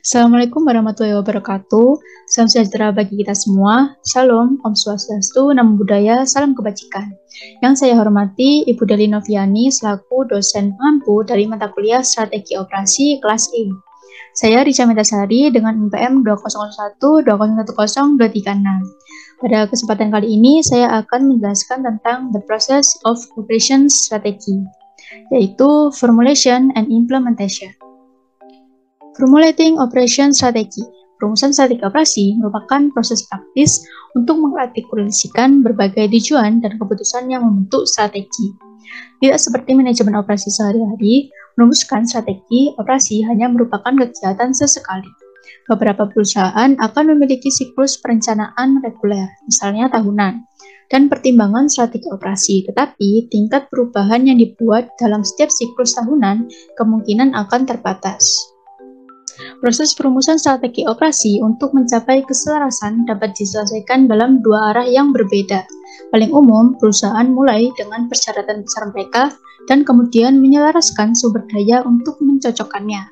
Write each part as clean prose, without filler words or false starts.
Assalamualaikum warahmatullahi wabarakatuh. Salam sejahtera bagi kita semua. Shalom, Om Swastiastu, Namo Buddhaya, salam kebajikan. Yang saya hormati Ibu Deli Noviani selaku dosen pengampu dari mata kuliah Strategi Operasi kelas E. Saya Richa Metasari dengan NPM 2001-2010-236. Pada kesempatan kali ini saya akan menjelaskan tentang the process of operation strategy, yaitu formulation and implementation. Formulating Operation Strategy. Perumusan strategi operasi merupakan proses praktis untuk mengartikulasikan berbagai tujuan dan keputusan yang membentuk strategi. Tidak seperti manajemen operasi sehari-hari, merumuskan strategi operasi hanya merupakan kegiatan sesekali. Beberapa perusahaan akan memiliki siklus perencanaan reguler, misalnya tahunan, dan pertimbangan strategi operasi, tetapi tingkat perubahan yang dibuat dalam setiap siklus tahunan kemungkinan akan terbatas. Proses perumusan strategi operasi untuk mencapai keselarasan dapat diselesaikan dalam dua arah yang berbeda. Paling umum, perusahaan mulai dengan persyaratan besar mereka dan kemudian menyelaraskan sumber daya untuk mencocokkannya.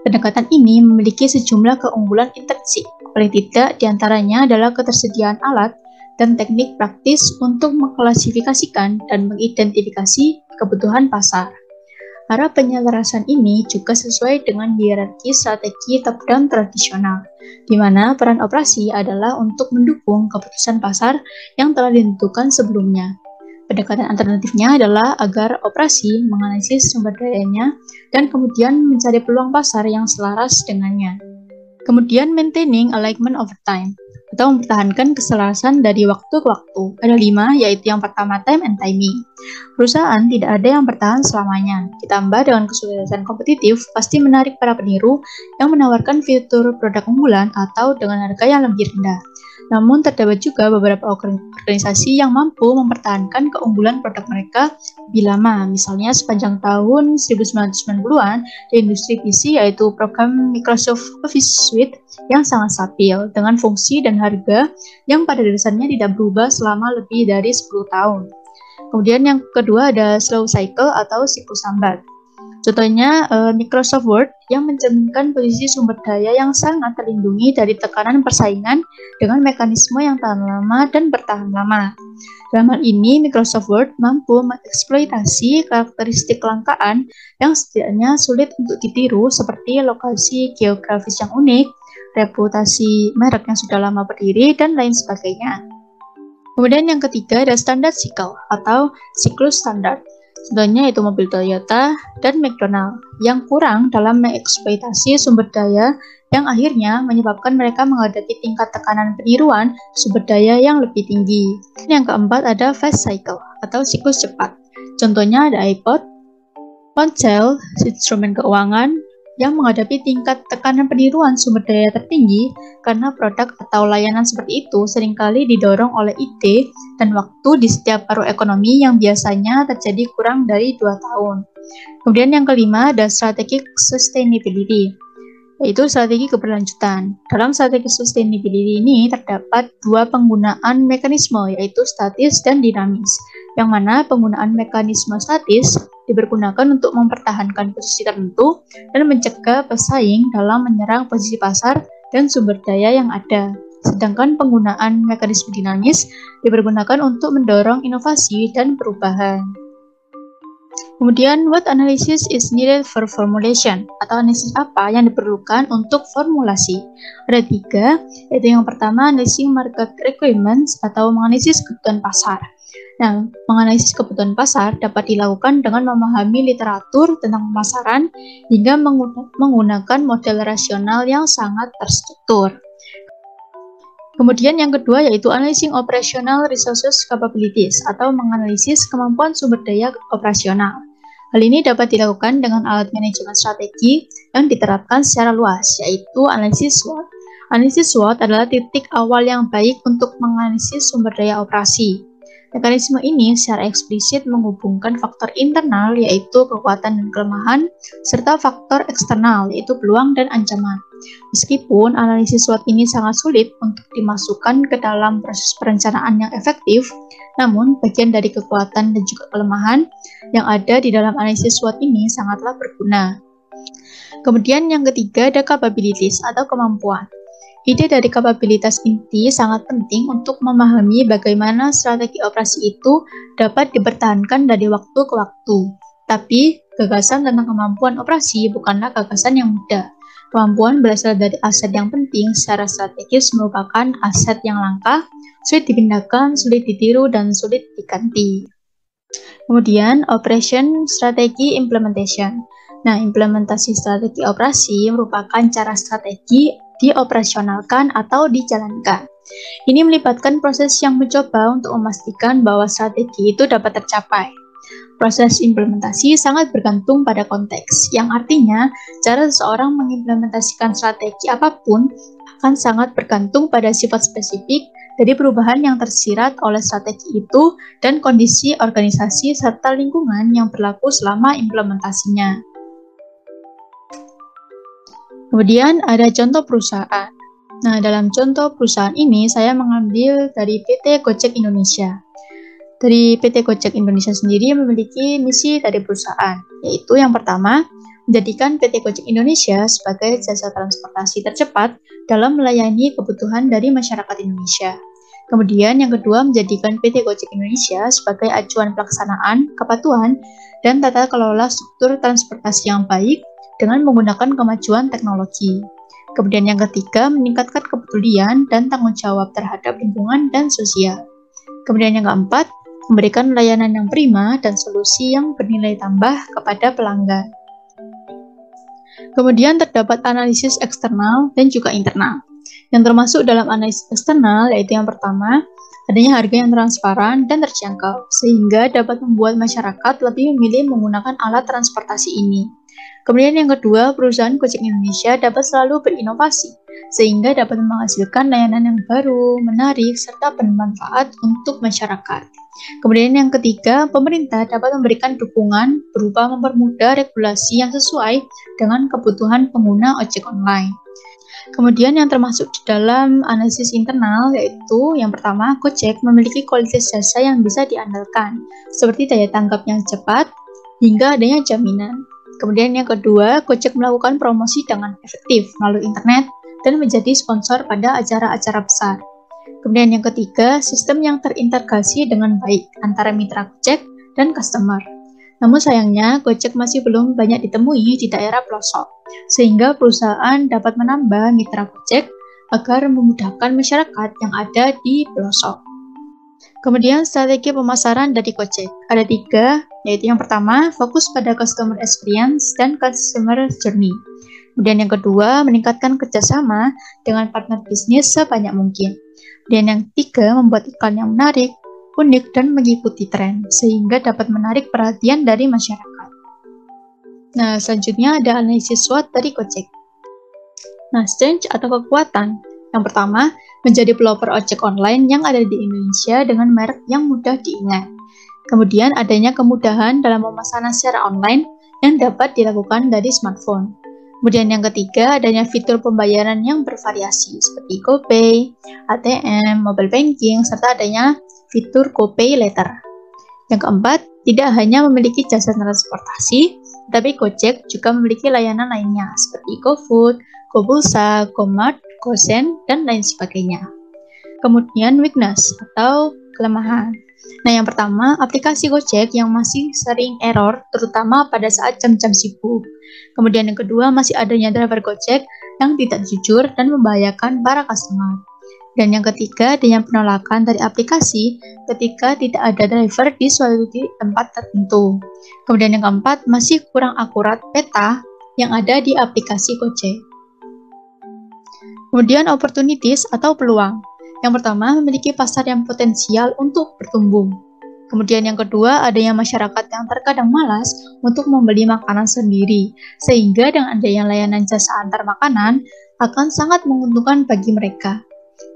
Pendekatan ini memiliki sejumlah keunggulan intrinsik. Paling tidak diantaranya adalah ketersediaan alat dan teknik praktis untuk mengklasifikasikan dan mengidentifikasi kebutuhan pasar. Arah penyelarasan ini juga sesuai dengan hierarki strategi top-down tradisional, di mana peran operasi adalah untuk mendukung keputusan pasar yang telah ditentukan sebelumnya. Pendekatan alternatifnya adalah agar operasi menganalisis sumber dayanya dan kemudian mencari peluang pasar yang selaras dengannya. Kemudian maintaining alignment over time, atau mempertahankan keselarasan dari waktu ke waktu. Ada 5, yaitu yang pertama time and timing. Perusahaan tidak ada yang bertahan selamanya. Ditambah dengan kesuksesan kompetitif, pasti menarik para peniru yang menawarkan fitur produk unggulan atau dengan harga yang lebih rendah. Namun terdapat juga beberapa organisasi yang mampu mempertahankan keunggulan produk mereka lebih lama, misalnya sepanjang tahun 1990-an di industri PC, yaitu program Microsoft Office Suite yang sangat stabil dengan fungsi dan harga yang pada dasarnya tidak berubah selama lebih dari 10 tahun. Kemudian yang kedua ada slow cycle atau siklus lambat. Contohnya Microsoft Word yang mencerminkan posisi sumber daya yang sangat terlindungi dari tekanan persaingan dengan mekanisme yang tahan lama dan bertahan lama. Dalam hal ini, Microsoft Word mampu mengeksploitasi karakteristik kelangkaan yang setidaknya sulit untuk ditiru seperti lokasi geografis yang unik, reputasi merek yang sudah lama berdiri, dan lain sebagainya. Kemudian yang ketiga ada standard cycle atau siklus standar. Contohnya itu mobil Toyota dan McDonald yang kurang dalam mengeksploitasi sumber daya yang akhirnya menyebabkan mereka menghadapi tingkat tekanan peniruan sumber daya yang lebih tinggi. Yang keempat ada fast cycle atau siklus cepat. Contohnya ada iPod, ponsel, instrumen keuangan yang menghadapi tingkat tekanan peniruan sumber daya tertinggi karena produk atau layanan seperti itu seringkali didorong oleh ide dan waktu di setiap paruh ekonomi yang biasanya terjadi kurang dari 2 tahun. Kemudian yang kelima ada strategic sustainability, yaitu strategi keberlanjutan. Dalam strategi sustainability ini terdapat dua penggunaan mekanisme, yaitu statis dan dinamis, yang mana penggunaan mekanisme statis dipergunakan untuk mempertahankan posisi tertentu dan mencegah pesaing dalam menyerang posisi pasar dan sumber daya yang ada. Sedangkan penggunaan mekanisme dinamis dipergunakan untuk mendorong inovasi dan perubahan. Kemudian, what analysis is needed for formulation? Atau analisis apa yang diperlukan untuk formulasi? Ada 3, yaitu yang pertama, analysis market requirements atau menganalisis kebutuhan pasar. Nah, menganalisis kebutuhan pasar dapat dilakukan dengan memahami literatur tentang pemasaran hingga menggunakan model rasional yang sangat terstruktur. Kemudian yang kedua yaitu analyzing operational resources capabilities atau menganalisis kemampuan sumber daya operasional. Hal ini dapat dilakukan dengan alat manajemen strategi yang diterapkan secara luas, yaitu analisis SWOT. Analisis SWOT adalah titik awal yang baik untuk menganalisis sumber daya operasi. Mekanisme ini secara eksplisit menghubungkan faktor internal yaitu kekuatan dan kelemahan, serta faktor eksternal yaitu peluang dan ancaman. Meskipun analisis SWOT ini sangat sulit untuk dimasukkan ke dalam proses perencanaan yang efektif, namun bagian dari kekuatan dan juga kelemahan yang ada di dalam analisis SWOT ini sangatlah berguna. Kemudian yang ketiga ada capabilities atau kemampuan. Ide dari kapabilitas inti sangat penting untuk memahami bagaimana strategi operasi itu dapat dipertahankan dari waktu ke waktu. Tapi, gagasan tentang kemampuan operasi bukanlah gagasan yang mudah. Kemampuan berasal dari aset yang penting secara strategis merupakan aset yang langka, sulit dipindahkan, sulit ditiru, dan sulit diganti. Kemudian, operation, strategi, implementation. Nah, implementasi strategi operasi merupakan cara strategi dioperasionalkan atau dijalankan. Ini melibatkan proses yang mencoba untuk memastikan bahwa strategi itu dapat tercapai. Proses implementasi sangat bergantung pada konteks, yang artinya cara seseorang mengimplementasikan strategi apapun akan sangat bergantung pada sifat spesifik dari perubahan yang tersirat oleh strategi itu dan kondisi organisasi serta lingkungan yang berlaku selama implementasinya. Kemudian ada contoh perusahaan. Nah, dalam contoh perusahaan ini saya mengambil dari PT Gojek Indonesia. Dari PT Gojek Indonesia sendiri memiliki misi dari perusahaan, yaitu yang pertama, menjadikan PT Gojek Indonesia sebagai jasa transportasi tercepat dalam melayani kebutuhan dari masyarakat Indonesia. Kemudian yang kedua, menjadikan PT Gojek Indonesia sebagai acuan pelaksanaan, kepatuhan, dan tata kelola struktur transportasi yang baik dengan menggunakan kemajuan teknologi. Kemudian yang ketiga, meningkatkan kepedulian dan tanggung jawab terhadap lingkungan dan sosial. Kemudian yang keempat, memberikan layanan yang prima dan solusi yang bernilai tambah kepada pelanggan. Kemudian terdapat analisis eksternal dan juga internal. Yang termasuk dalam analisis eksternal yaitu yang pertama, adanya harga yang transparan dan terjangkau, sehingga dapat membuat masyarakat lebih memilih menggunakan alat transportasi ini. Kemudian yang kedua, perusahaan Gojek Indonesia dapat selalu berinovasi, sehingga dapat menghasilkan layanan yang baru, menarik, serta bermanfaat untuk masyarakat. Kemudian yang ketiga, pemerintah dapat memberikan dukungan berupa mempermudah regulasi yang sesuai dengan kebutuhan pengguna ojek online. Kemudian yang termasuk di dalam analisis internal yaitu yang pertama, Gojek memiliki kualitas jasa yang bisa diandalkan, seperti daya tanggap yang cepat hingga adanya jaminan. Kemudian yang kedua, Gojek melakukan promosi dengan efektif melalui internet dan menjadi sponsor pada acara-acara besar. Kemudian yang ketiga, sistem yang terintegrasi dengan baik antara mitra Gojek dan customer. Namun sayangnya, Gojek masih belum banyak ditemui di daerah pelosok, sehingga perusahaan dapat menambah mitra Gojek agar memudahkan masyarakat yang ada di pelosok. Kemudian strategi pemasaran dari Gojek. Ada 3, yaitu yang pertama, fokus pada customer experience dan customer journey. Kemudian yang kedua, meningkatkan kerjasama dengan partner bisnis sebanyak mungkin. Dan yang ketiga, membuat iklan yang menarik, unik, dan mengikuti tren, sehingga dapat menarik perhatian dari masyarakat. Nah, selanjutnya ada analisis SWOT dari Gojek. Nah, strength atau kekuatan. Yang pertama, menjadi pelopor ojek online yang ada di Indonesia dengan merek yang mudah diingat. Kemudian adanya kemudahan dalam pemesanan secara online yang dapat dilakukan dari smartphone. Kemudian yang ketiga, adanya fitur pembayaran yang bervariasi seperti GoPay, ATM, mobile banking, serta adanya fitur GoPay Later. Yang keempat, tidak hanya memiliki jasa transportasi, tapi Gojek juga memiliki layanan lainnya seperti GoFood, GoPulsa, GoMart, GoSend, dan lain sebagainya. Kemudian weakness atau kelemahan. Nah, yang pertama, aplikasi Gojek yang masih sering error, terutama pada saat jam-jam sibuk. Kemudian yang kedua, masih adanya driver Gojek yang tidak jujur dan membahayakan para customer. Dan yang ketiga, adanya penolakan dari aplikasi ketika tidak ada driver di suatu tempat tertentu. Kemudian yang keempat, masih kurang akurat peta yang ada di aplikasi Gojek. Kemudian opportunities atau peluang. Yang pertama, memiliki pasar yang potensial untuk bertumbuh. Kemudian yang kedua, adanya masyarakat yang terkadang malas untuk membeli makanan sendiri, sehingga dengan adanya layanan jasa antar makanan akan sangat menguntungkan bagi mereka.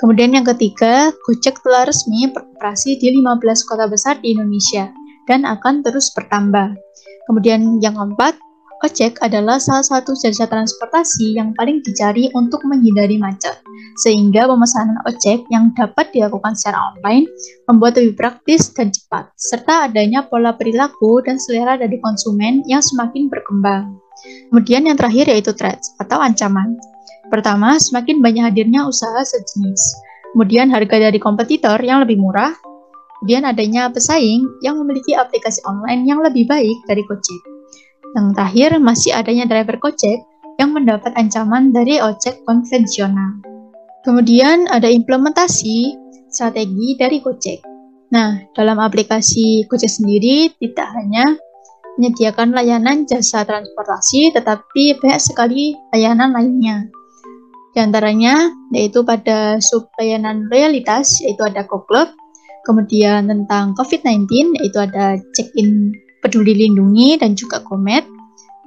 Kemudian yang ketiga, Gojek telah resmi beroperasi di 15 kota besar di Indonesia dan akan terus bertambah. Kemudian yang keempat, Gojek adalah salah satu jasa transportasi yang paling dicari untuk menghindari macet, sehingga pemesanan ojek yang dapat dilakukan secara online membuat lebih praktis dan cepat, serta adanya pola perilaku dan selera dari konsumen yang semakin berkembang. Kemudian yang terakhir yaitu threats atau ancaman. Pertama, semakin banyak hadirnya usaha sejenis. Kemudian harga dari kompetitor yang lebih murah. Kemudian adanya pesaing yang memiliki aplikasi online yang lebih baik dari Gojek. Yang terakhir, masih adanya driver Gojek yang mendapat ancaman dari ojek konvensional. Kemudian ada implementasi strategi dari Gojek. Nah, dalam aplikasi Gojek sendiri tidak hanya menyediakan layanan jasa transportasi, tetapi banyak sekali layanan lainnya. Di antaranya, yaitu pada sub-layanan loyalitas, yaitu ada GoClub, kemudian tentang COVID-19, yaitu ada check-in Peduli Lindungi dan juga GoMed,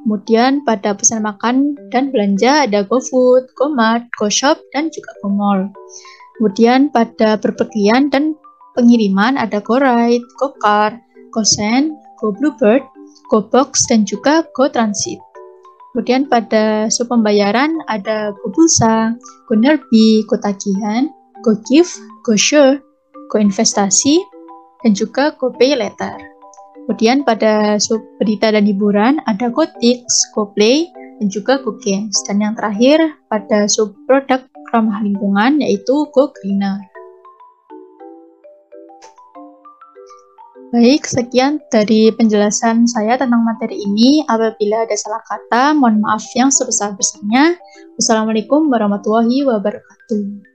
kemudian pada pesan makan dan belanja ada GoFood, GoMart, GoShop, dan juga GoMall. Kemudian pada berpergian dan pengiriman ada GoRide, GoCar, GoSend, GoBluebird, GoBox, dan juga GoTransit. Kemudian pada sub pembayaran ada GoPulsa, GoNerbi, GoTagihan, GoGift, GoSure, GoInvestasi, dan juga GoPayLater. Kemudian pada sub berita dan hiburan ada GoTix, GoPlay, dan juga GoGames. Dan yang terakhir pada sub produk ramah lingkungan yaitu GoGreener. Baik, sekian dari penjelasan saya tentang materi ini. Apabila ada salah kata, mohon maaf yang sebesar-besarnya. Wassalamualaikum warahmatullahi wabarakatuh.